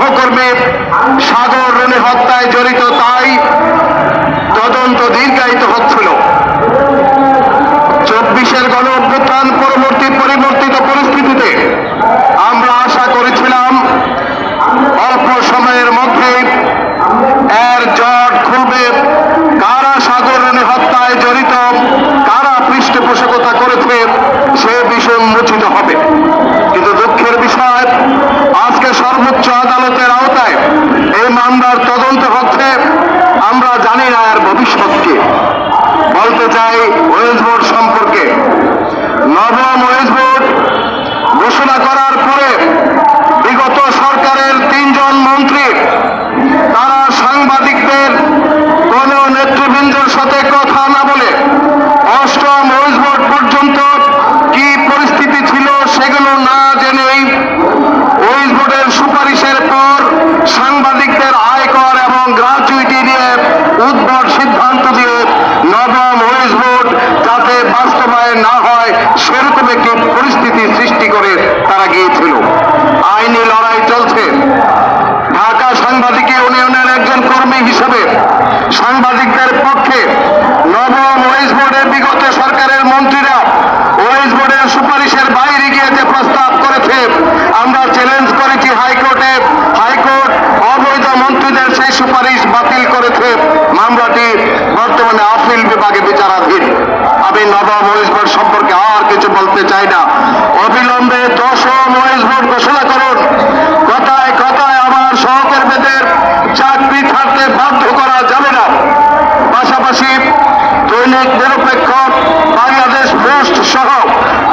সহকর্মী সাগর রনি হত্যায় জড়িত, তাই তদন্ত দীর্ঘায়িত হচ্ছিল। 24-এর গণ অভ্যুত্থান পরিবর্তিত পরিস্থিতিতে আমরা আশা করেছিলাম অল্প সময়ের মধ্যেই এর জট খুলবে। কারা সাগর রনি হত্যায় জড়িত, কারা পৃষ্ঠপোষকতা করেছে, সে বিষয় উন্মোচিত হবে। কিন্তু দুঃখের বিষয়, আজকে সর্বোচ্চ আদালতের আওতায় এই মামলার তদন্ত হচ্ছে। আমরা জানি না এর ভবিষ্যৎকে। বলতে চাই ওয়েজ বোর্ড সম্পর্কে। নবম ওয়েজ বোর্ড ঘোষণা করার পরে বিগত সরকারের 3 জন মন্ত্রী তারা সাংবাদিকদের কোন নেতৃবৃন্দের সাথে কথা না বলে 8ম ওয়েজ বোর্ড পর্যন্ত কি পরিস্থিতি ছিল সেগুলো না জেনেই ওয়েজ বোর্ডের সুপারিশের পর সাংবাদিকদের আয়কর এবং গ্র্যাচুইটি নিয়ে উদ্ভট সিদ্ধান্ত দিয়ে নবম ওয়েজ বোর্ড যাতে বাস্তবায়ন না হয় সেরকম একটি পরিস্থিতি সৃষ্টি করে তারা গিয়েছিল। আইনি লড়াই চলছে। ঢাকা সাংবাদিক ইউনিয়নের একজন কর্মী হিসেবে সাংবাদিকদের পক্ষে নবম ওয়েজ বোর্ডের বিগত সরকারের মন্ত্রীরা ওয়েজ বোর্ডের সুপারিশের বাইরে গিয়ে যে প্রস্তাব করেছে, আমরা চ্যালেঞ্জ করেছি হাইকোর্টে। হাইকোর্ট অবৈধ মন্ত্রীদের সেই সুপারিশ বাতিল করেছে। মামলাটি বর্তমানে আপিল বিভাগে বিচারাধীন। আমি নবম ওয়েজ বোর্ড সম্পর্কে আর কিছু বলতে চাই না। অবিলম্বে 10ম ওয়েজ বোর্ড ঘোষণা করুন। কথায় কথায় আমার সহকর্মীদের চাকরি ছাড়তে বাধ্য করা যাবে না। পাশাপাশি দৈনিক নিরপেক্ষ, বাংলাদেশ পোস্ট সহ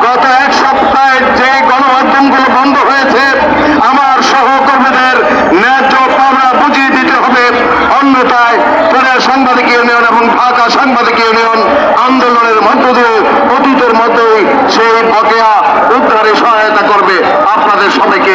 গত 1 সপ্তাহে যে গণমাধ্যমগুলো বন্ধ হয়েছে, আমার সহকর্মীদের ন্যায্য পাওনা বুঝিয়ে দিতে হবে। অন্যথায় পরে সাংবাদিক ইউনিয়ন এবং ঢাকা সাংবাদিক ইউনিয়ন আন্দোলনের মধ্য দিয়ে অতীতের মধ্যেই সেই বকেয়া উদ্ধারে সহায়তা করবে। আপনাদের সবাইকে